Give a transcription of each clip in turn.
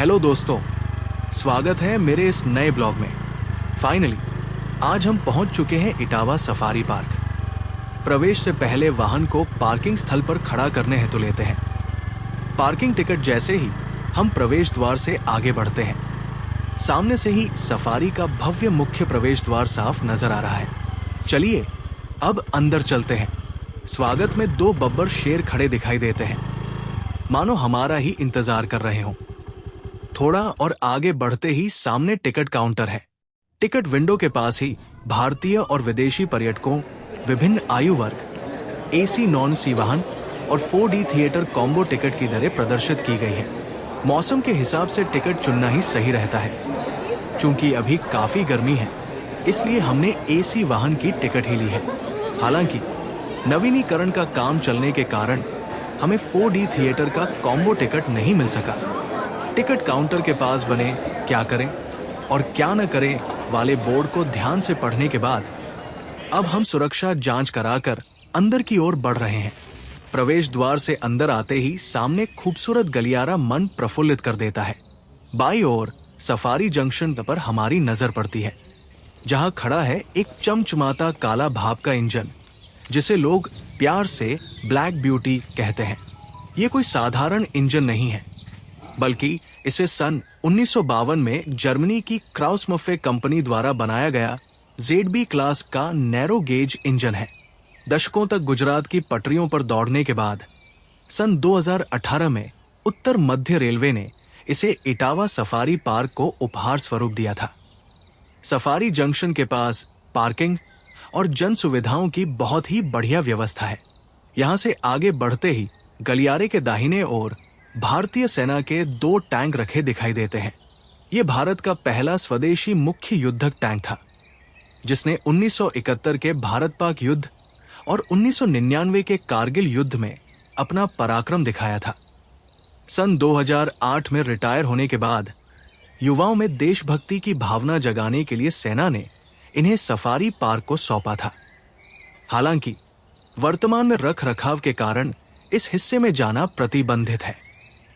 Hello दोस्तों, स्वागत है मेरे इस नए ब्लॉग में। फाइनली आज हम पहुंच चुके हैं इटावा सफारी पार्क। प्रवेश से पहले वाहन को पार्किंग स्थल पर खड़ा करने हेतु लेते हैं। पार्किंग टिकट जैसे ही हम प्रवेश द्वार से आगे बढ़ते हैं, सामने से ही सफारी का भव्य मुख्य प्रवेश द्वार साफ नजर आ रहा है। चलिए अब अंदर चलते हैं। स्वागत में 2 बब्बर शेर खड़े दिखाई देते हैं, मानो हमारा ही इंतजार कर रहे हों। थोड़ा और आगे बढ़ते ही सामने टिकट काउंटर है। टिकट विंडो के पास ही भारतीय और विदेशी पर्यटकों, विभिन्न आयु वर्ग, एसी नॉन सी वाहन और 4D थिएटर कॉम्बो टिकट की दरें प्रदर्शित की गई हैं। मौसम के हिसाब से टिकट चुनना ही सही रहता है। चूंकि अभी काफी गर्मी है, इसलिए हमने एसी वाहन की टिकट ही ली है। हालांकि नवीनीकरण का काम चलने के कारण हमें 4D थिएटर का कॉम्बो टिकट नहीं मिल सका। टिकट काउंटर के पास बने क्या करें और क्या न करें वाले बोर्ड को ध्यान से पढ़ने के बाद अब हम सुरक्षा जांच कराकर अंदर की ओर बढ़ रहे हैं। प्रवेश द्वार से अंदर आते ही सामने खूबसूरत गलियारा मन प्रफुल्लित कर देता है। बाईं ओर सफारी जंक्शन पर हमारी नजर पड़ती है, जहां खड़ा है एक चमचमाता काला भाप का इंजन, जिसे लोग प्यार से ब्लैक ब्यूटी कहते हैं। ये कोई साधारण इंजन नहीं है, बल्कि इसे सन 1952 में जर्मनी की क्राउसमफे कंपनी द्वारा बनाया गया ZB क्लास का नैरो गेज इंजन है। दशकों तक गुजरात की पटरियों पर दौड़ने के बाद सन 2018 में उत्तर मध्य रेलवे ने इसे इटावा सफारी पार्क को उपहार स्वरूप दिया था। सफारी जंक्शन के पास पार्किंग और जन सुविधाओं की बहुत ही बढ़िया व्यवस्था है। यहां से आगे बढ़ते ही गलियारे के दाहिने ओर भारतीय सेना के 2 टैंक रखे दिखाई देते हैं। ये भारत का पहला स्वदेशी मुख्य युद्धक टैंक था, जिसने 1971 के भारत पाक युद्ध और 1999 के कारगिल युद्ध में अपना पराक्रम दिखाया था। सन 2008 में रिटायर होने के बाद युवाओं में देशभक्ति की भावना जगाने के लिए सेना ने इन्हें सफारी पार्क को सौंपा था। हालांकि वर्तमान में रख रखाव के कारण इस हिस्से में जाना प्रतिबंधित है।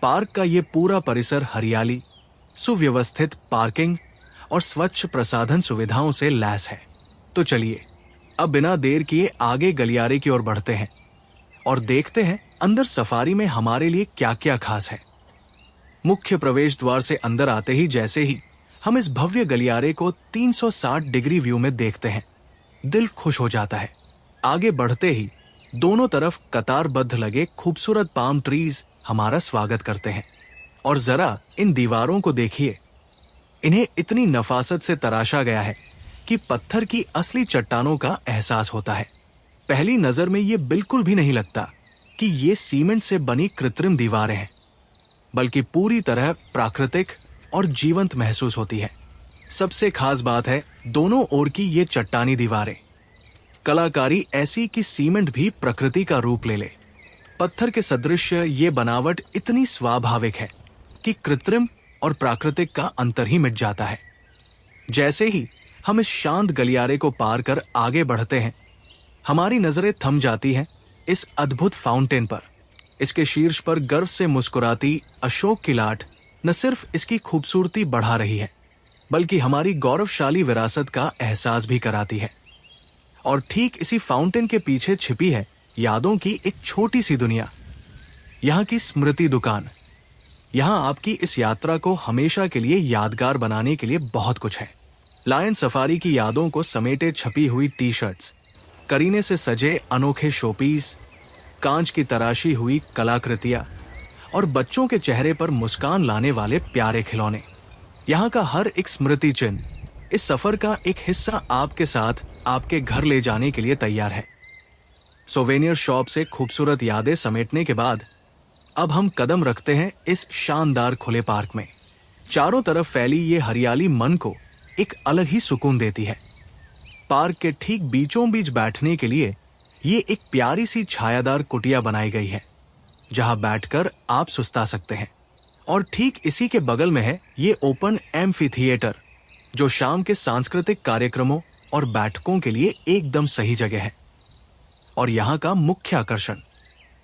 पार्क का ये पूरा परिसर हरियाली, सुव्यवस्थित पार्किंग और स्वच्छ प्रसाधन सुविधाओं से लैस है। तो चलिए अब बिना देर किए आगे गलियारे की ओर बढ़ते हैं और देखते हैं अंदर सफारी में हमारे लिए क्या क्या खास है। मुख्य प्रवेश द्वार से अंदर आते ही जैसे ही हम इस भव्य गलियारे को 360 डिग्री व्यू में देखते हैं, दिल खुश हो जाता है। आगे बढ़ते ही दोनों तरफ कतारबद्ध लगे खूबसूरत पाम ट्रीज हमारा स्वागत करते हैं। और जरा इन दीवारों को देखिए, इन्हें इतनी नफासत से तराशा गया है कि पत्थर की असली चट्टानों का एहसास होता है। पहली नजर में ये बिल्कुल भी नहीं लगता कि ये सीमेंट से बनी कृत्रिम दीवारें हैं, बल्कि पूरी तरह प्राकृतिक और जीवंत महसूस होती है। सबसे खास बात है दोनों ओर की ये चट्टानी दीवारें। कलाकारी ऐसी कि सीमेंट भी प्रकृति का रूप ले ले। पत्थर के सदृश ये बनावट इतनी स्वाभाविक है कि कृत्रिम और प्राकृतिक का अंतर ही मिट जाता है। जैसे ही हम इस शांत गलियारे को पार कर आगे बढ़ते हैं, हमारी नजरें थम जाती हैं इस अद्भुत फाउंटेन पर। इसके शीर्ष पर गर्व से मुस्कुराती अशोक की लाट न सिर्फ इसकी खूबसूरती बढ़ा रही है, बल्कि हमारी गौरवशाली विरासत का एहसास भी कराती है। और ठीक इसी फाउंटेन के पीछे छिपी है यादों की एक छोटी सी दुनिया, यहाँ की स्मृति दुकान। यहाँ आपकी इस यात्रा को हमेशा के लिए यादगार बनाने के लिए बहुत कुछ है। लायन सफारी की यादों को समेटे छपी हुई टी-शर्ट्स, करीने से सजे अनोखे शोपीस, कांच की तराशी हुई कलाकृतियां और बच्चों के चेहरे पर मुस्कान लाने वाले प्यारे खिलौने। यहाँ का हर एक स्मृति चिन्ह इस सफर का एक हिस्सा आपके साथ आपके घर ले जाने के लिए तैयार है। सोवेनियर शॉप से खूबसूरत यादें समेटने के बाद अब हम कदम रखते हैं इस शानदार खुले पार्क में। चारों तरफ फैली ये हरियाली मन को एक अलग ही सुकून देती है। पार्क के ठीक बीचों बीच बैठने के लिए ये एक प्यारी सी छायादार कुटिया बनाई गई है, जहां बैठकर आप सुस्ता सकते हैं। और ठीक इसी के बगल में है ये ओपन एम्फी थिएटर, जो शाम के सांस्कृतिक कार्यक्रमों और बैठकों के लिए एकदम सही जगह है। और यहाँ का मुख्य आकर्षण,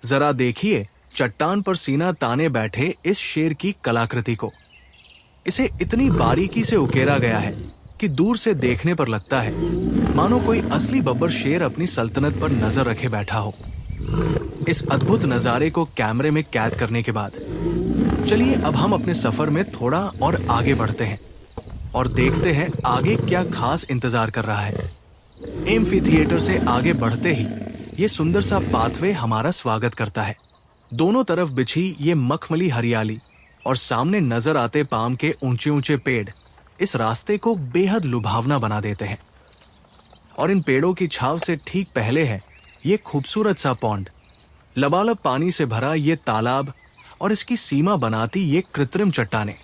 जरा देखिए चट्टान पर सीना ताने बैठे इस शेर की कलाकृति को। इसे इतनी बारीकी से उकेरा गया है कि दूर से देखने पर लगता है मानो कोई असली बब्बर शेर अपनी सल्तनत पर नजर रखे बैठा हो। इस अद्भुत नजारे को कैमरे में कैद करने के बाद चलिए अब हम अपने सफर में थोड़ा और आगे बढ़ते हैं और देखते हैं आगे क्या खास इंतजार कर रहा है। एम्फी थिएटर से आगे बढ़ते ही ये सुंदर सा पाथवे हमारा स्वागत करता है। दोनों तरफ बिछी ये मखमली हरियाली और सामने नजर आते पाम के ऊंचे ऊंचे पेड़ इस रास्ते को बेहद लुभावना बना देते हैं। और इन पेड़ों की छाव से ठीक पहले है ये खूबसूरत सा पॉन्ड, लबालब पानी से भरा ये तालाब और इसकी सीमा बनाती ये कृत्रिम चट्टानें।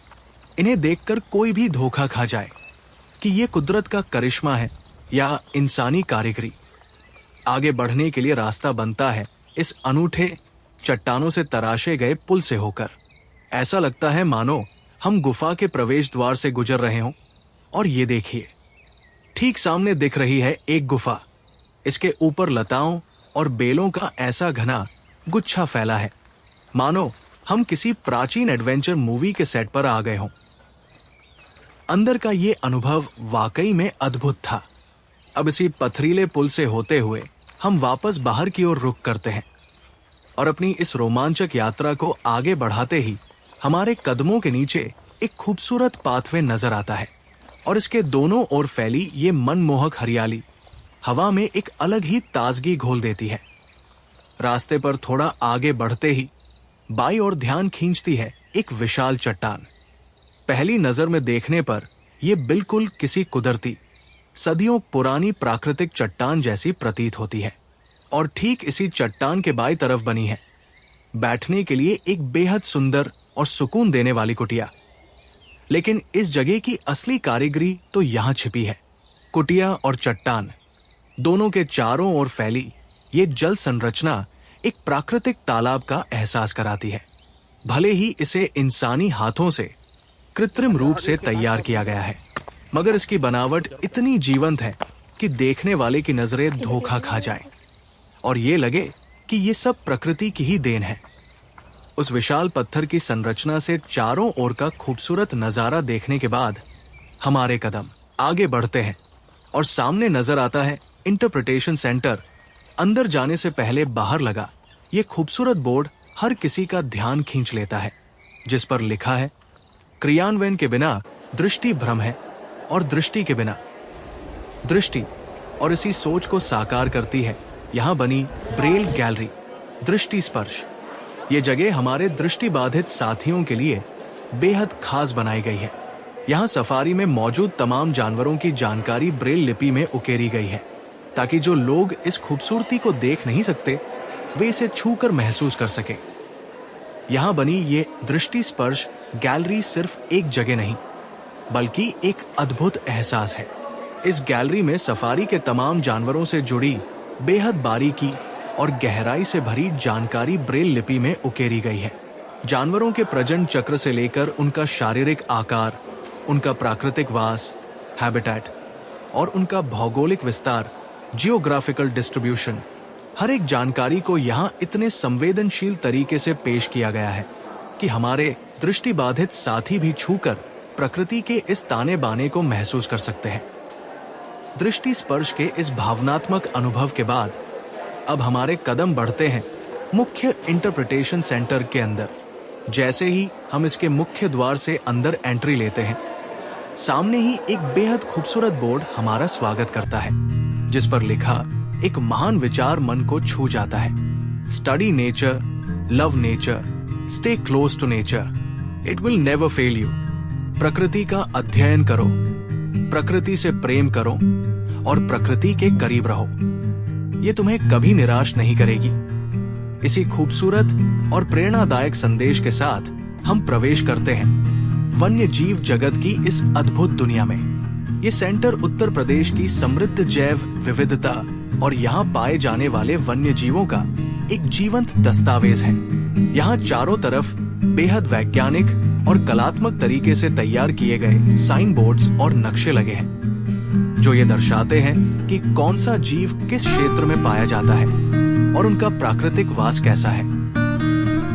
इन्हें देखकर कोई भी धोखा खा जाए कि ये कुदरत का करिश्मा है या इंसानी कारीगरी। आगे बढ़ने के लिए रास्ता बनता है इस अनूठे चट्टानों से तराशे गए पुल से होकर। ऐसा लगता है मानो हम गुफा के प्रवेश द्वार से गुजर रहे हों। और ये देखिए, ठीक सामने दिख रही है एक गुफा। इसके ऊपर लताओं और बेलों का ऐसा घना गुच्छा फैला है मानो हम किसी प्राचीन एडवेंचर मूवी के सेट पर आ गए हों। अंदर का ये अनुभव वाकई में अद्भुत था। अब इसी पथरीले पुल से होते हुए हम वापस बाहर की ओर रुख करते हैं और अपनी इस रोमांचक यात्रा को आगे बढ़ाते ही हमारे कदमों के नीचे एक खूबसूरत पाथवे नजर आता है और इसके दोनों ओर फैली ये मनमोहक हरियाली हवा में एक अलग ही ताजगी घोल देती है। रास्ते पर थोड़ा आगे बढ़ते ही बाईं ओर ध्यान खींचती है एक विशाल चट्टान। पहली नजर में देखने पर यह बिल्कुल किसी कुदरती सदियों पुरानी प्राकृतिक चट्टान जैसी प्रतीत होती है और ठीक इसी चट्टान के बाईं तरफ बनी है बैठने के लिए एक बेहद सुंदर और सुकून देने वाली कुटिया। लेकिन इस जगह की असली कारीगरी तो यहां छिपी है। कुटिया और चट्टान दोनों के चारों ओर फैली ये जल संरचना एक प्राकृतिक तालाब का एहसास कराती है। भले ही इसे इंसानी हाथों से कृत्रिम रूप से तैयार किया गया है, मगर इसकी बनावट इतनी जीवंत है कि देखने वाले की नजरें धोखा खा जाएं और ये लगे कि ये सब प्रकृति की ही देन है। उस विशाल पत्थर की संरचना से चारों ओर का खूबसूरत नजारा देखने के बाद हमारे कदम आगे बढ़ते हैं और सामने नजर आता है इंटरप्रिटेशन सेंटर। अंदर जाने से पहले बाहर लगा ये खूबसूरत बोर्ड हर किसी का ध्यान खींच लेता है, जिस पर लिखा है क्रियान्वयन के बिना दृष्टि भ्रम है और दृष्टि के बिना दृष्टि। और इसी सोच को साकार करती है यहाँ बनी ब्रेल गैलरी दृष्टि स्पर्श। ये जगह हमारे दृष्टि बाधित साथियों के लिए बेहद खास बनाई गई है। यहाँ सफारी में मौजूद तमाम जानवरों की जानकारी ब्रेल लिपि में उकेरी गई है ताकि जो लोग इस खूबसूरती को देख नहीं सकते वे इसे छूकर महसूस कर सके। यहाँ बनी ये दृष्टि स्पर्श गैलरी सिर्फ एक जगह नहीं बल्कि एक अद्भुत एहसास है। इस गैलरी में सफारी के तमाम जानवरों से जुड़ी बेहद बारीकी और गहराई से भरी जानकारी ब्रेल लिपि में उकेरी गई है। जानवरों के प्रजनन चक्र से लेकर उनका शारीरिक आकार, उनका प्राकृतिक वास हैबिटेट और उनका भौगोलिक विस्तार जियोग्राफिकल डिस्ट्रीब्यूशन, हर एक जानकारी को यहाँ इतने संवेदनशील तरीके से पेश किया गया है कि हमारे दृष्टिबाधित साथी भी छूकर प्रकृति के इस ताने बाने को महसूस कर सकते हैं। दृष्टि स्पर्श के इस भावनात्मक अनुभव के बाद अब हमारे कदम बढ़ते हैं मुख्य इंटरप्रिटेशन सेंटर के अंदर। जैसे ही हम इसके मुख्य द्वार से अंदर एंट्री लेते हैं, सामने ही एक बेहद खूबसूरत बोर्ड हमारा स्वागत करता है, जिस पर लिखा एक महान विचार मन को छू जाता है। Study nature, love nature, stay close to nature, it will never fail you. प्रकृति का अध्ययन करो, प्रकृति से प्रेम करो और प्रकृति के करीब रहो। ये तुम्हें कभी निराश नहीं करेगी। इसी खूबसूरत और प्रेरणादायक संदेश के साथ हम प्रवेश करते हैं वन्य जीव जगत की इस अद्भुत दुनिया में। ये सेंटर उत्तर प्रदेश की समृद्ध जैव विविधता और यहाँ पाए जाने वाले वन्य जीवों का एक जीवंत दस्तावेज है। यहाँ चारों तरफ बेहद वैज्ञानिक और कलात्मक तरीके से तैयार किए गए साइन बोर्ड्स और नक्शे लगे हैं जो ये दर्शाते हैं कि कौन सा जीव किस क्षेत्र में पाया जाता है और उनका प्राकृतिक वास कैसा है।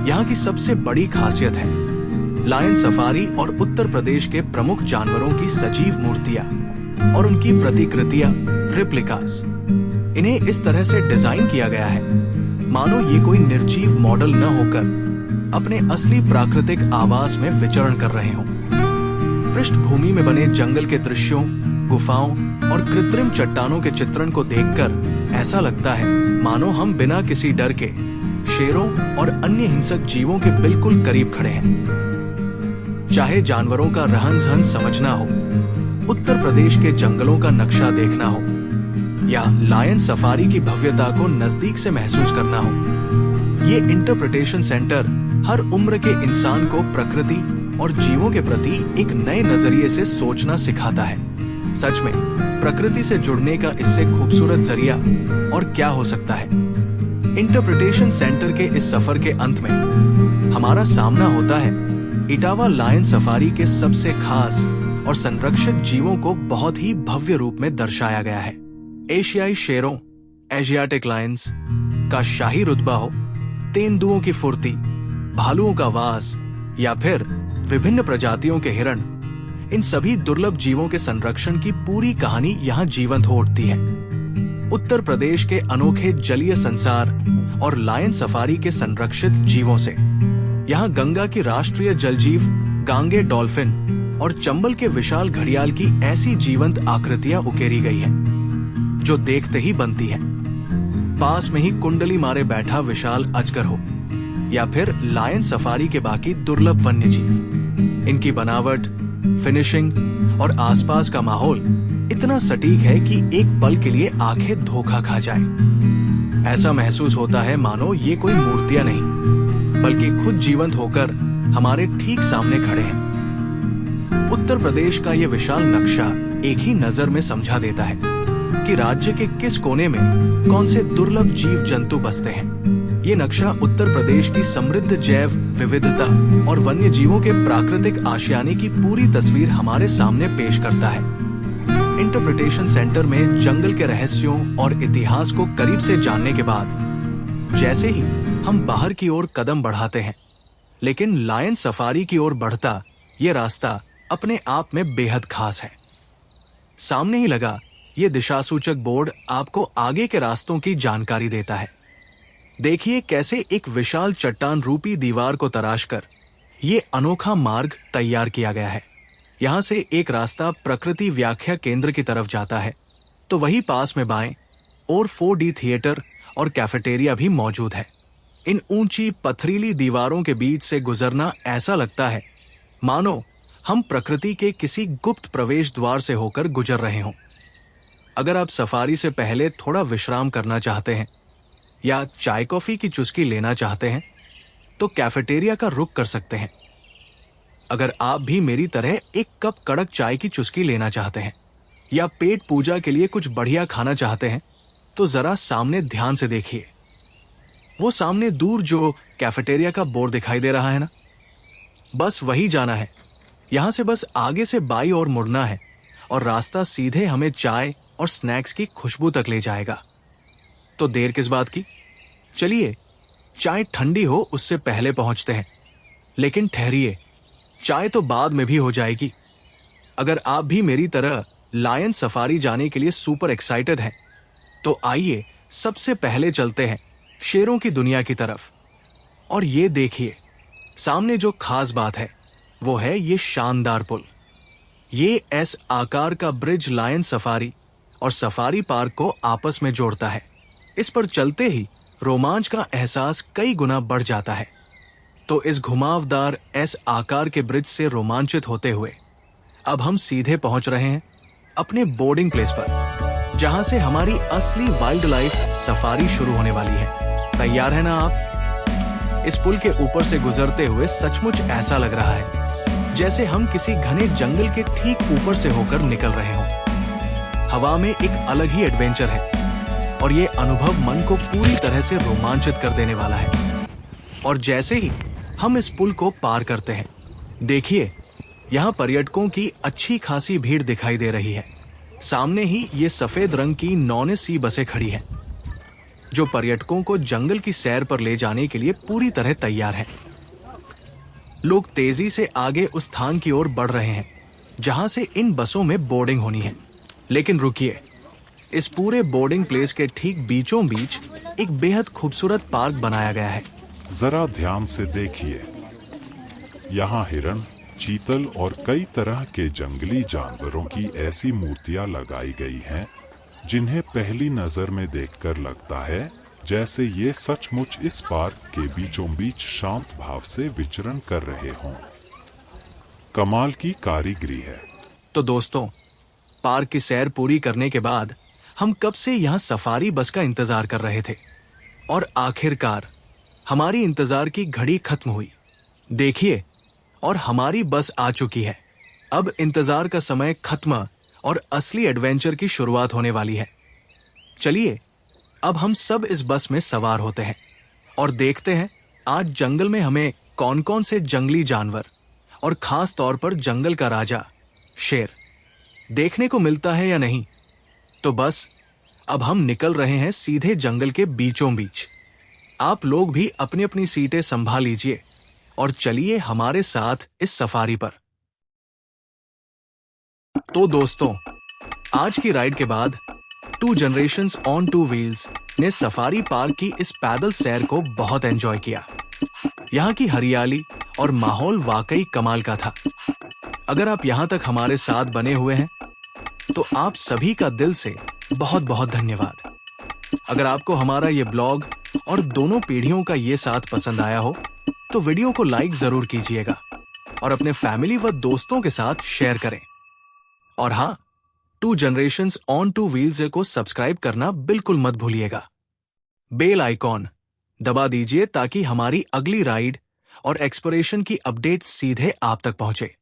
यहाँ की सबसे बड़ी खासियत है लायन सफारी और उत्तर प्रदेश के प्रमुख जानवरों की सजीव मूर्तियां और उनकी प्रतिकृतियां, रिप्लिकास। इन्हें इस तरह से डिजाइन किया गया है मानो ये कोई निर्जीव मॉडल न होकर अपने असली प्राकृतिक आवास में विचरण कर रहे हों। पृष्ठभूमि में बने जंगल के दृश्यों, गुफाओं और कृत्रिम चट्टानों के चित्रण को देखकर ऐसा लगता है मानो हम बिना किसी डर के शेरों और अन्य हिंसक जीवों के बिल्कुल करीब खड़े हैं। चाहे जानवरों का रहन सहन समझना हो, उत्तर प्रदेश के जंगलों का नक्शा देखना हो या लायन सफारी की भव्यता को नजदीक से महसूस करना हो, ये इंटरप्रिटेशन सेंटर हर उम्र के इंसान को प्रकृति और जीवों के प्रति एक नए नजरिए से सोचना सिखाता है। सच में प्रकृति से जुड़ने का इससे खूबसूरत जरिया और क्या हो सकता है। इंटरप्रिटेशन सेंटर के इस सफर के अंत में हमारा सामना होता है इटावा लायन सफारी के सबसे खास और संरक्षित जीवों को बहुत ही भव्य रूप में दर्शाया गया है। एशियाई शेरों, एशियाटिक लायंस का शाही रुतबा हो, तेंदुओं की फुर्ती, भालुओं का वास या फिर विभिन्न प्रजातियों के हिरण, इन सभी दुर्लभ जीवों के संरक्षण की पूरी कहानी यहाँ जीवंत हो उठती है। उत्तर प्रदेश के अनोखे जलीय संसार और लायन सफारी के संरक्षित जीवों से यहाँ गंगा की राष्ट्रीय जलजीव गांगे डॉल्फिन और चंबल के विशाल घड़ियाल की ऐसी जीवंत आकृतियां उकेरी गई हैं, जो देखते ही बनती हैं। पास में ही कुंडली मारे बैठा विशाल अजगर हो या फिर लायन सफारी के बाकी दुर्लभ वन्यजीव, इनकी बनावट, फिनिशिंग और आसपास का माहौल इतना सटीक है कि एक पल के लिए आंखें धोखा खा जाए। ऐसा महसूस होता है मानो ये कोई मूर्तियां नहीं बल्कि खुद जीवंत होकर हमारे ठीक सामने खड़े हैं। उत्तर प्रदेश का ये विशाल नक्शा एक ही नजर में समझा देता है कि राज्य के किस कोने में कौन से दुर्लभ जीव जंतु बसते हैं। ये नक्शा उत्तर प्रदेश की समृद्ध जैव विविधता और वन्य जीवों के प्राकृतिक आशियाने की पूरी तस्वीर हमारे सामने पेश करता है। इंटरप्रिटेशन सेंटर में जंगल के रहस्यों और इतिहास को करीब से जानने के बाद जैसे ही हम बाहर की ओर कदम बढ़ाते हैं, लेकिन लायन सफारी की ओर बढ़ता ये रास्ता अपने आप में बेहद खास है। सामने ही लगा ये दिशासूचक बोर्ड आपको आगे के रास्तों की जानकारी देता है। देखिए कैसे एक विशाल चट्टान रूपी दीवार को तराशकर ये अनोखा मार्ग तैयार किया गया है। यहाँ से एक रास्ता प्रकृति व्याख्या केंद्र की तरफ जाता है, तो वही पास में बाएं और 4D थिएटर और कैफेटेरिया भी मौजूद है। इन ऊंची पथरीली दीवारों के बीच से गुजरना ऐसा लगता है मानो हम प्रकृति के किसी गुप्त प्रवेश द्वार से होकर गुजर रहे हों। अगर आप सफारी से पहले थोड़ा विश्राम करना चाहते हैं या चाय कॉफी की चुस्की लेना चाहते हैं तो कैफेटेरिया का रुख कर सकते हैं। अगर आप भी मेरी तरह एक कप कड़क चाय की चुस्की लेना चाहते हैं या पेट पूजा के लिए कुछ बढ़िया खाना चाहते हैं तो जरा सामने ध्यान से देखिए। वो सामने दूर जो कैफेटेरिया का बोर्ड दिखाई दे रहा है ना, बस वही जाना है। यहां से बस आगे से बाईं ओर मुड़ना है और रास्ता सीधे हमें चाय और स्नैक्स की खुशबू तक ले जाएगा। तो देर किस बात की, चलिए चाय ठंडी हो उससे पहले पहुंचते हैं। लेकिन ठहरिए, चाय तो बाद में भी हो जाएगी। अगर आप भी मेरी तरह लायन सफारी जाने के लिए सुपर एक्साइटेड हैं तो आइए सबसे पहले चलते हैं शेरों की दुनिया की तरफ। और ये देखिए सामने जो खास बात है वो है ये शानदार पुल। ये एस आकार का ब्रिज लायन सफारी और सफारी पार्क को आपस में जोड़ता है। इस पर चलते ही रोमांच का एहसास कई गुना बढ़ जाता है। तो इस घुमावदार एस आकार के ब्रिज से रोमांचित होते हुए अब हम सीधे पहुंच रहे हैं अपने बोर्डिंग प्लेस पर, जहां से हमारी असली वाइल्ड लाइफ सफारी शुरू होने वाली है। तैयार है ना आप? इस पुल के ऊपर से गुजरते हुए सचमुच ऐसा लग रहा है जैसे हम किसी घने जंगल के ठीक ऊपर से होकर निकल रहे हों। हवा में एक अलग ही एडवेंचर है और ये अनुभव मन को पूरी तरह से रोमांचित कर देने वाला है। और जैसे ही हम इस पुल को पार करते हैं, देखिए यहाँ पर्यटकों की अच्छी खासी भीड़ दिखाई दे रही है। सामने ही ये सफेद रंग की नॉन-एसी बसें खड़ी हैं, जो पर्यटकों को जंगल की सैर पर ले जाने के लिए पूरी तरह तैयार हैं। लोग तेजी से आगे उस स्थान की ओर बढ़ रहे हैं जहां से इन बसों में बोर्डिंग होनी है। लेकिन रुकिए, इस पूरे बोर्डिंग प्लेस के ठीक बीचों बीच एक बेहद खूबसूरत पार्क बनाया गया है। जरा ध्यान से देखिए, यहाँ हिरण, चीतल और कई तरह के जंगली जानवरों की ऐसी मूर्तियां लगाई गई हैं जिन्हें पहली नजर में देखकर लगता है जैसे ये सचमुच इस पार्क के बीचों बीच शांत भाव से विचरण कर रहे हों। कमाल की कारीगरी है। तो दोस्तों, पार्क की सैर पूरी करने के बाद हम कब से यहाँ सफारी बस का इंतजार कर रहे थे और आखिरकार हमारी इंतजार की घड़ी खत्म हुई। देखिए, और हमारी बस आ चुकी है। अब इंतजार का समय खत्म और असली एडवेंचर की शुरुआत होने वाली है। चलिए, अब हम सब इस बस में सवार होते हैं और देखते हैं आज जंगल में हमें कौन कौन से जंगली जानवर और खास तौर पर जंगल का राजा शेर देखने को मिलता है या नहीं। तो बस अब हम निकल रहे हैं सीधे जंगल के बीचों बीच। आप लोग भी अपनी अपनी सीटें संभाल लीजिए और चलिए हमारे साथ इस सफारी पर। तो दोस्तों, आज की राइड के बाद two generations on two wheels ने सफारी पार्क की इस पैदल सैर को बहुत एंजॉय किया। यहाँ की हरियाली और माहौल वाकई कमाल का था। अगर आप यहाँ तक हमारे साथ बने हुए हैं तो आप सभी का दिल से बहुत बहुत धन्यवाद। अगर आपको हमारा ये ब्लॉग और दोनों पीढ़ियों का ये साथ पसंद आया हो तो वीडियो को लाइक जरूर कीजिएगा और अपने फैमिली व दोस्तों के साथ शेयर करें। और हाँ, two generations on two wheels को सब्सक्राइब करना बिल्कुल मत भूलिएगा। बेल आइकॉन दबा दीजिए ताकि हमारी अगली राइड और एक्सप्लोरेशन की अपडेट सीधे आप तक पहुंचे।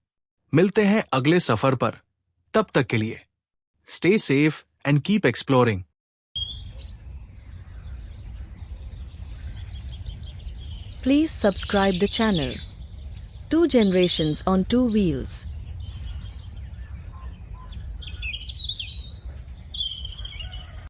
मिलते हैं अगले सफर पर। तब तक के लिए stay safe and keep exploring. Please subscribe the channel. Two Generations on Two Wheels.